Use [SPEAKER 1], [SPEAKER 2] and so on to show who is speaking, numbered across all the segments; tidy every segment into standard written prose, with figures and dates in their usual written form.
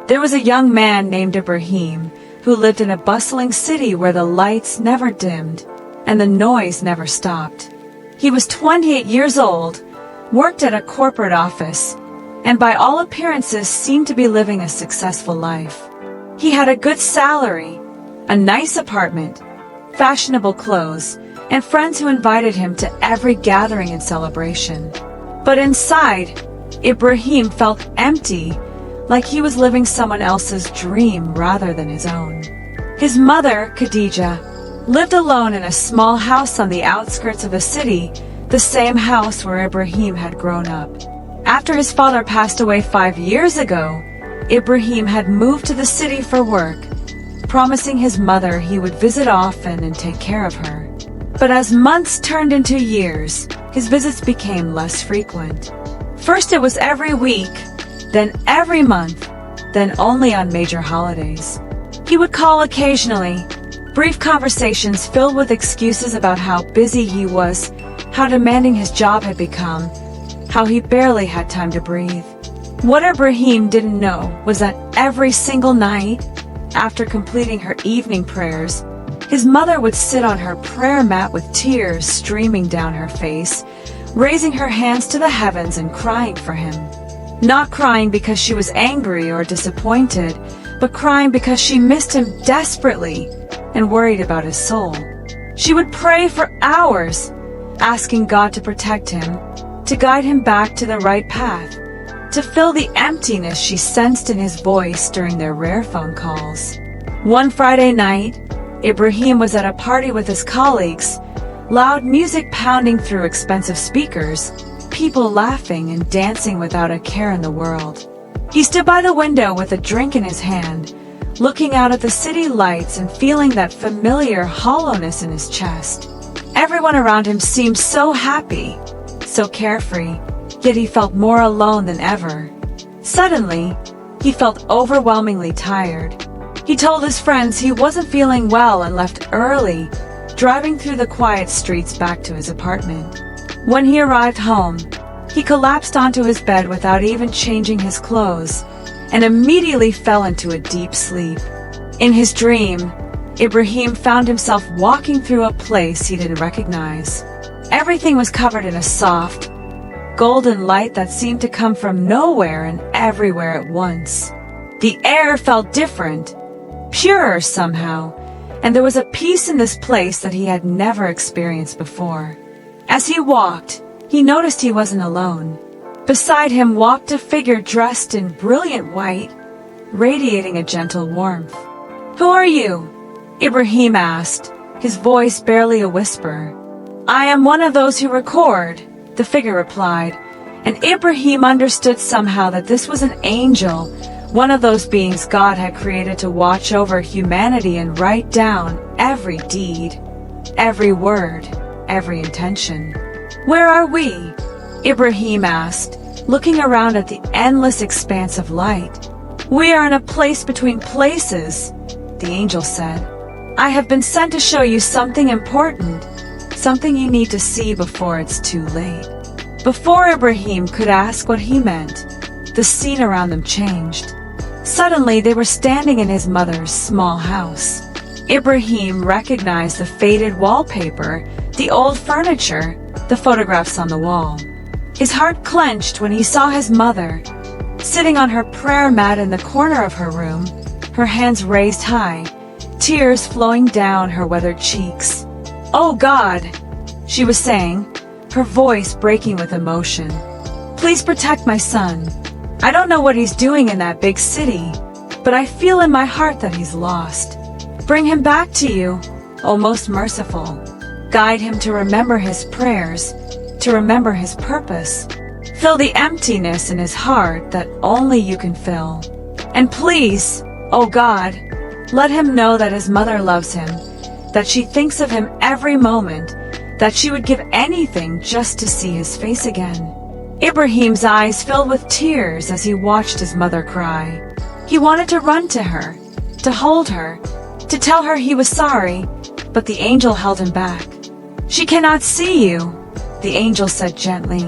[SPEAKER 1] There was a young man named Ibrahim who lived in a bustling city where the lights never dimmed and the noise never stopped. He was 28 years old, worked at a corporate office, and by all appearances seemed to be living a successful life. He had a good salary, a nice apartment, fashionable clothes, and friends who invited him to every gathering and celebration. But inside, Ibrahim felt empty, like he was living someone else's dream rather than his own. His mother, Khadija, lived alone in a small house on the outskirts of the city, the same house where Ibrahim had grown up. After his father passed away 5 years ago, Ibrahim had moved to the city for work, promising his mother he would visit often and take care of her. But as months turned into years, his visits became less frequent. First it was every week, then every month, then only on major holidays. He would call occasionally, brief conversations filled with excuses about how busy he was, how demanding his job had become, how he barely had time to breathe. What Ibrahim didn't know was that every single night, after completing her evening prayers, his mother would sit on her prayer mat with tears streaming down her face, raising her hands to the heavens and crying for him. Not crying because she was angry or disappointed, but crying because she missed him desperately and worried about his soul. She would pray for hours, asking God to protect him, to guide him back to the right path, to fill the emptiness she sensed in his voice during their rare phone calls. One Friday night, Ibrahim was at a party with his colleagues, loud music pounding through expensive speakers, people laughing and dancing without a care in the world. He stood by the window with a drink in his hand, looking out at the city lights and feeling that familiar hollowness in his chest. Everyone around him seemed so happy, so carefree, yet he felt more alone than ever. Suddenly, he felt overwhelmingly tired. He told his friends he wasn't feeling well and left early, driving through the quiet streets back to his apartment. When he arrived home, he collapsed onto his bed without even changing his clothes, and immediately fell into a deep sleep. In his dream, Ibrahim found himself walking through a place he didn't recognize. Everything was covered in a soft, golden light that seemed to come from nowhere and everywhere at once. The air felt different, purer somehow, and there was a peace in this place that he had never experienced before. As he walked, he noticed he wasn't alone. Beside him walked a figure dressed in brilliant white, radiating a gentle warmth. "Who are you?" Ibrahim asked, his voice barely a whisper. "I am one of those who record," the figure replied, and Ibrahim understood somehow that this was an angel, one of those beings God had created to watch over humanity and write down every deed, every word, every intention. "Where are we?" Ibrahim asked, looking around at the endless expanse of light. "We are in a place between places," the angel said. "I have been sent to show you something important, something you need to see before it's too late." Before Ibrahim could ask what he meant, the scene around them changed. Suddenly they were standing in his mother's small house. Ibrahim recognized the faded wallpaper, the old furniture, the photographs on the wall. His heart clenched when he saw his mother, sitting on her prayer mat in the corner of her room, her hands raised high, tears flowing down her weathered cheeks. "Oh God," she was saying, her voice breaking with emotion. "Please protect my son. I don't know what he's doing in that big city, but I feel in my heart that he's lost. Bring him back to you, O most merciful. Guide him to remember his prayers, to remember his purpose. Fill the emptiness in his heart that only you can fill. And please, O God, let him know that his mother loves him, that she thinks of him every moment, that she would give anything just to see his face again." Ibrahim's eyes filled with tears as he watched his mother cry. He wanted to run to her, to hold her, to tell her he was sorry, but the angel held him back. "She cannot see you," the angel said gently.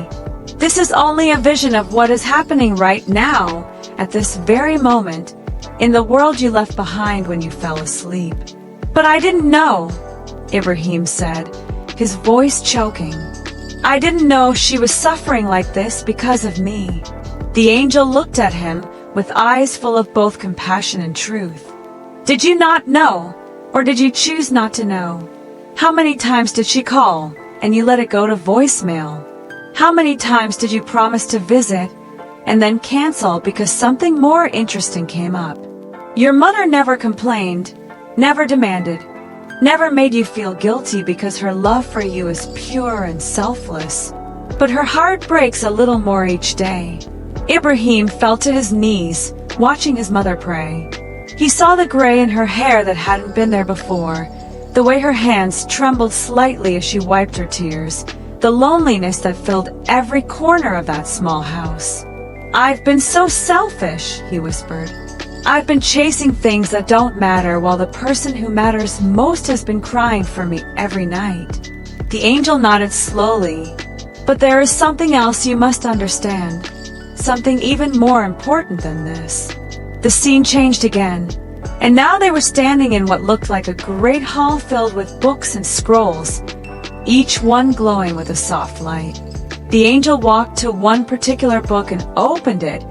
[SPEAKER 1] "This is only a vision of what is happening right now, at this very moment, in the world you left behind when you fell asleep. But I didn't know, Ibrahim said, his voice choking. I didn't know she was suffering like this because of me. The angel looked at him with eyes full of both compassion and truth. Did you not know, or did you choose not to know? How many times did she call, and you let it go to voicemail? How many times did you promise to visit, and then cancel because something more interesting came up? Your mother never complained, never demanded, never made you feel guilty because her love for you is pure and selfless. But her heart breaks a little more each day. Ibrahim fell to his knees, watching his mother pray. He saw the gray in her hair that hadn't been there before, the way her hands trembled slightly as she wiped her tears, the loneliness that filled every corner of that small house. I've been so selfish, he whispered. I've been chasing things that don't matter while the person who matters most has been crying for me every night. The angel nodded slowly. But there is something else you must understand. Something even more important than this. The scene changed again, and now they were standing in what looked like a great hall filled with books and scrolls, each one glowing with a soft light. The angel walked to one particular book and opened it,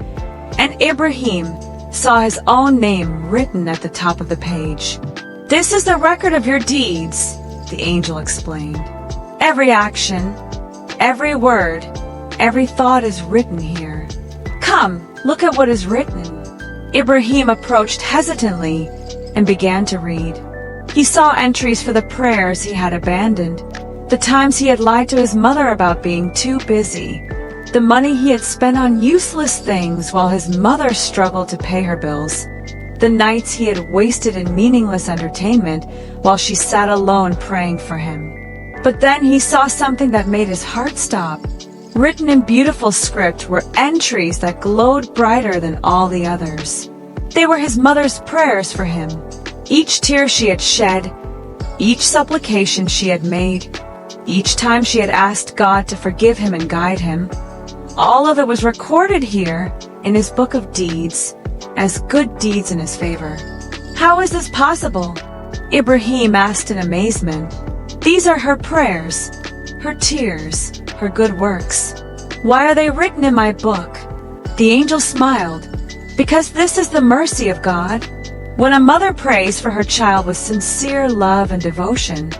[SPEAKER 1] and Ibrahim saw his own name written at the top of the page. This is the record of your deeds, the angel explained. Every action, every word, every thought is written here. Come, look at what is written. Ibrahim approached hesitantly and began to read. He saw entries for the prayers he had abandoned, the times he had lied to his mother about being too busy, the money he had spent on useless things while his mother struggled to pay her bills, the nights he had wasted in meaningless entertainment while she sat alone praying for him. But then he saw something that made his heart stop. Written in beautiful script were entries that glowed brighter than all the others. They were his mother's prayers for him. Each tear she had shed, each supplication she had made, each time she had asked God to forgive him and guide him, all of it was recorded here in his book of deeds, as good deeds in his favor. How is this possible? Ibrahim asked in amazement. These are her prayers, her tears, her good works. Why are they written in my book? The angel smiled. Because this is the mercy of God. When a mother prays for her child with sincere love and devotion,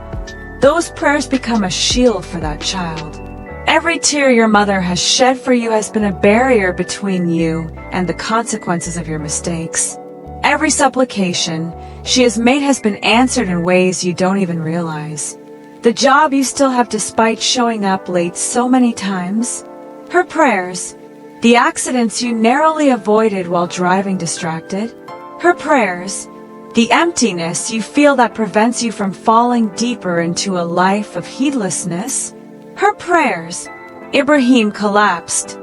[SPEAKER 1] those prayers become a shield for that child. Every tear your mother has shed for you has been a barrier between you and the consequences of your mistakes. Every supplication she has made has been answered in ways you don't even realize. The job you still have despite showing up late so many times, her prayers, the accidents you narrowly avoided while driving distracted, her prayers, the emptiness you feel that prevents you from falling deeper into a life of heedlessness, her prayers. Ibrahim collapsed,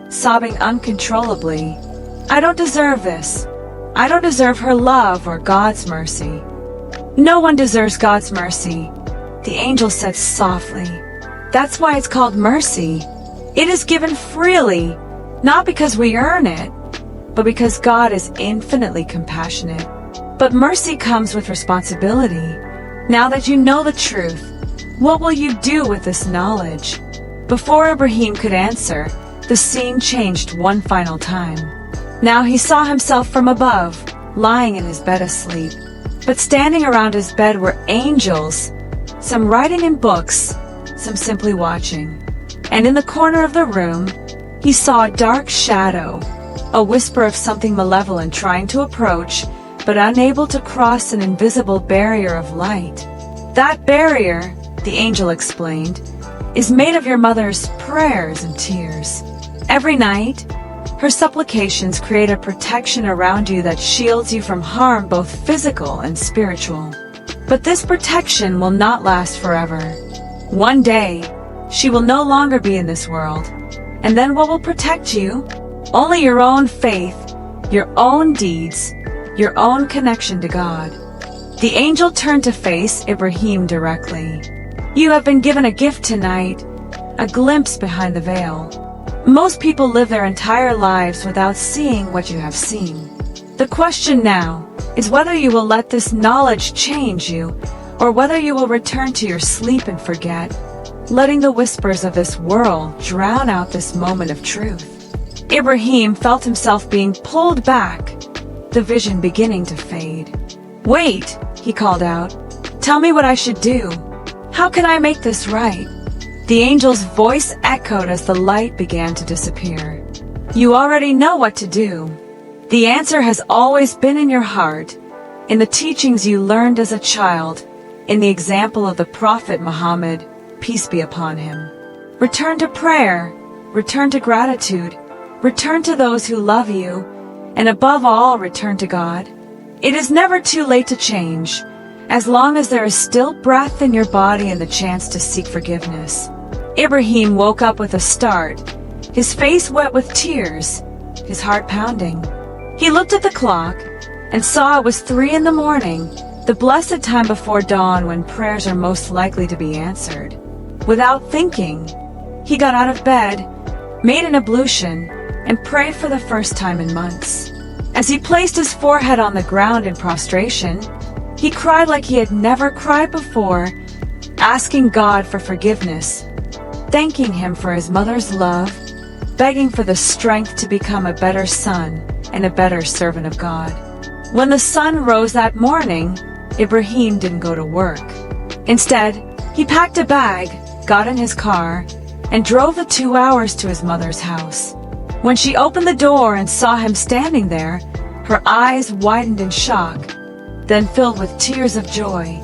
[SPEAKER 1] sobbing uncontrollably. I don't deserve this. I don't deserve her love or God's mercy. No one deserves God's mercy, the angel said softly. That's why it's called mercy. It is given freely, not because we earn it, but because God is infinitely compassionate. But mercy comes with responsibility. Now that you know the truth, what will you do with this knowledge? Before Ibrahim could answer, the scene changed one final time. Now he saw himself from above, lying in his bed asleep. But standing around his bed were angels, some writing in books, some simply watching. And in the corner of the room, he saw a dark shadow, a whisper of something malevolent trying to approach, but unable to cross an invisible barrier of light. That barrier, the angel explained, is made of your mother's prayers and tears. Every night, her supplications create a protection around you that shields you from harm, both physical and spiritual. But this protection will not last forever. One day, she will no longer be in this world. And then what will protect you? Only your own faith, your own deeds, your own connection to God. The angel turned to face Ibrahim directly. You have been given a gift tonight, a glimpse behind the veil. Most people live their entire lives without seeing what you have seen. The question now is whether you will let this knowledge change you, or whether you will return to your sleep and forget, letting the whispers of this world drown out this moment of truth. Ibrahim felt himself being pulled back, the vision beginning to fade. "Wait," he called out. "Tell me what I should do. How can I make this right?" The angel's voice echoed as the light began to disappear. "You already know what to do. The answer has always been in your heart, in the teachings you learned as a child, in the example of the Prophet Muhammad, peace be upon him. Return to prayer, return to gratitude, return to those who love you, and above all, return to God. It is never too late to change, as long as there is still breath in your body and the chance to seek forgiveness." Ibrahim woke up with a start, his face wet with tears, his heart pounding. He looked at the clock and saw it was 3 in the morning, the blessed time before dawn when prayers are most likely to be answered. Without thinking, he got out of bed, made an ablution, and prayed for the first time in months. As he placed his forehead on the ground in prostration, he cried like he had never cried before, asking God for forgiveness, thanking him for his mother's love, begging for the strength to become a better son and a better servant of God. When the sun rose that morning, Ibrahim didn't go to work. Instead, he packed a bag, got in his car, and drove the 2 hours to his mother's house. When she opened the door and saw him standing there, her eyes widened in shock, then filled with tears of joy.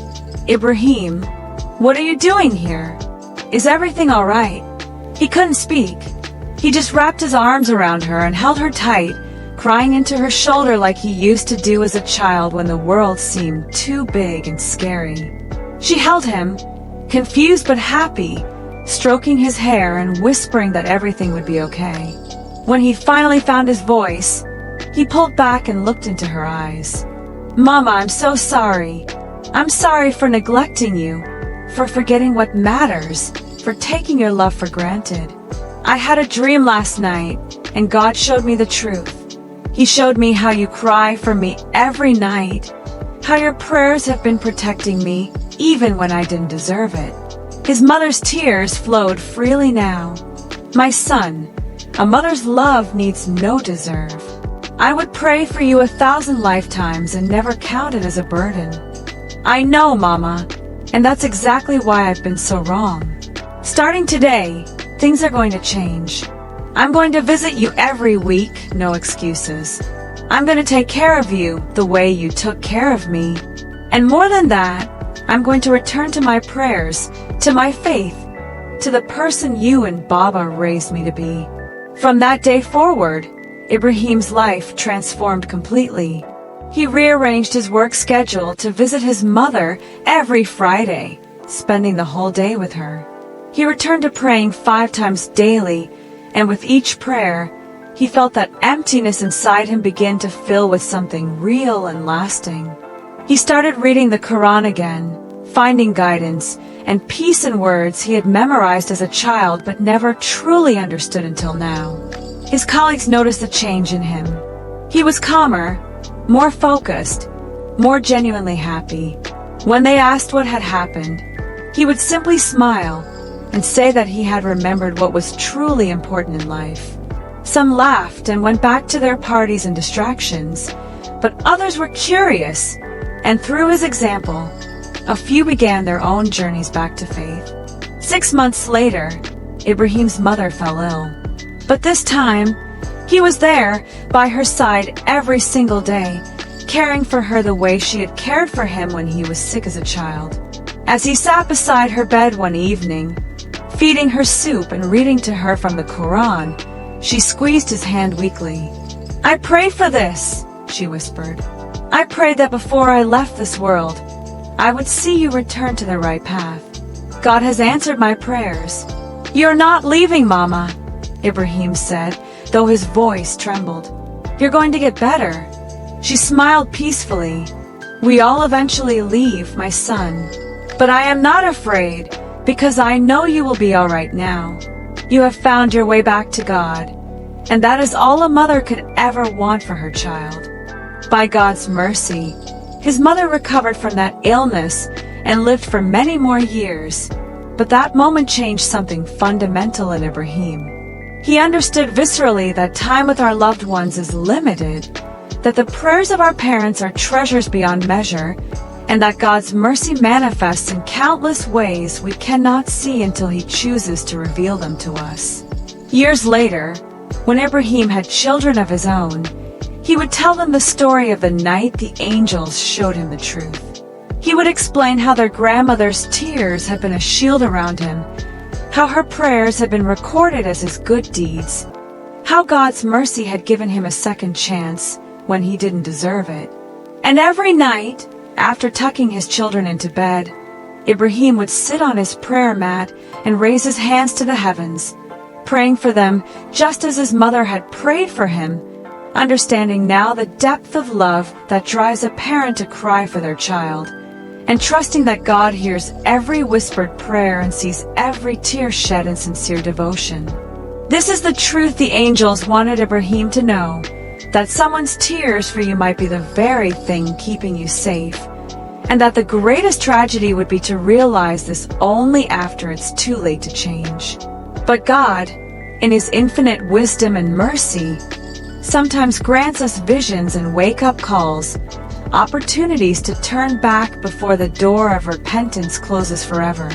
[SPEAKER 1] "Ibrahim, what are you doing here? Is everything all right?" He couldn't speak. He just wrapped his arms around her and held her tight, crying into her shoulder like he used to do as a child when the world seemed too big and scary. She held him, confused but happy, stroking his hair and whispering that everything would be okay. When he finally found his voice, he pulled back and looked into her eyes. "Mama, I'm so sorry. I'm sorry for neglecting you, for forgetting what matters, for taking your love for granted. I had a dream last night, and God showed me the truth. He showed me how you cry for me every night, how your prayers have been protecting me, even when I didn't deserve it." His mother's tears flowed freely now. "My son, a mother's love needs no deserve. I would pray for you 1,000 lifetimes and never count it as a burden. I know, Mama, and that's exactly why I've been so wrong. Starting today, things are going to change. I'm going to visit you every week, no excuses. I'm going to take care of you the way you took care of me. And more than that, I'm going to return to my prayers, to my faith, to the person you and Baba raised me to be." From that day forward, Ibrahim's life transformed completely. He rearranged his work schedule to visit his mother every Friday, spending the whole day with her. He returned to praying 5 times daily, and with each prayer, he felt that emptiness inside him begin to fill with something real and lasting. He started reading the Quran again, finding guidance and peace in words he had memorized as a child but never truly understood until now. His colleagues noticed a change in him. He was calmer, more focused, more genuinely happy. When they asked what had happened, he would simply smile and say that he had remembered what was truly important in life. Some laughed and went back to their parties and distractions, but others were curious, and through his example, a few began their own journeys back to faith. 6 months later, Ibrahim's mother fell ill. But this time, he was there by her side every single day, caring for her the way she had cared for him when he was sick as a child. As he sat beside her bed one evening, feeding her soup and reading to her from the Quran, she squeezed his hand weakly. "I prayed for this," she whispered. "I prayed that before I left this world, I would see you return to the right path. God has answered my prayers. You're not leaving, Mama," Ibrahim said, though his voice trembled. "You're going to get better." She smiled peacefully. "We all eventually leave, my son. But I am not afraid, because I know you will be all right now. You have found your way back to God, and that is all a mother could ever want for her child." By God's mercy, his mother recovered from that illness and lived for many more years. But that moment changed something fundamental in Ibrahim. He understood viscerally that time with our loved ones is limited, that the prayers of our parents are treasures beyond measure, and that God's mercy manifests in countless ways we cannot see until He chooses to reveal them to us. Years later, when Ibrahim had children of his own, he would tell them the story of the night the angels showed him the truth. He would explain how their grandmother's tears had been a shield around him, how her prayers had been recorded as his good deeds, how God's mercy had given him a second chance when he didn't deserve it. And every night, after tucking his children into bed, Ibrahim would sit on his prayer mat and raise his hands to the heavens, praying for them just as his mother had prayed for him, understanding now the depth of love that drives a parent to cry for their child, and trusting that God hears every whispered prayer and sees every tear shed in sincere devotion. This is the truth the angels wanted Ibrahim to know, that someone's tears for you might be the very thing keeping you safe, and that the greatest tragedy would be to realize this only after it's too late to change. But God, in His infinite wisdom and mercy, sometimes grants us visions and wake-up calls, opportunities to turn back before the door of repentance closes forever.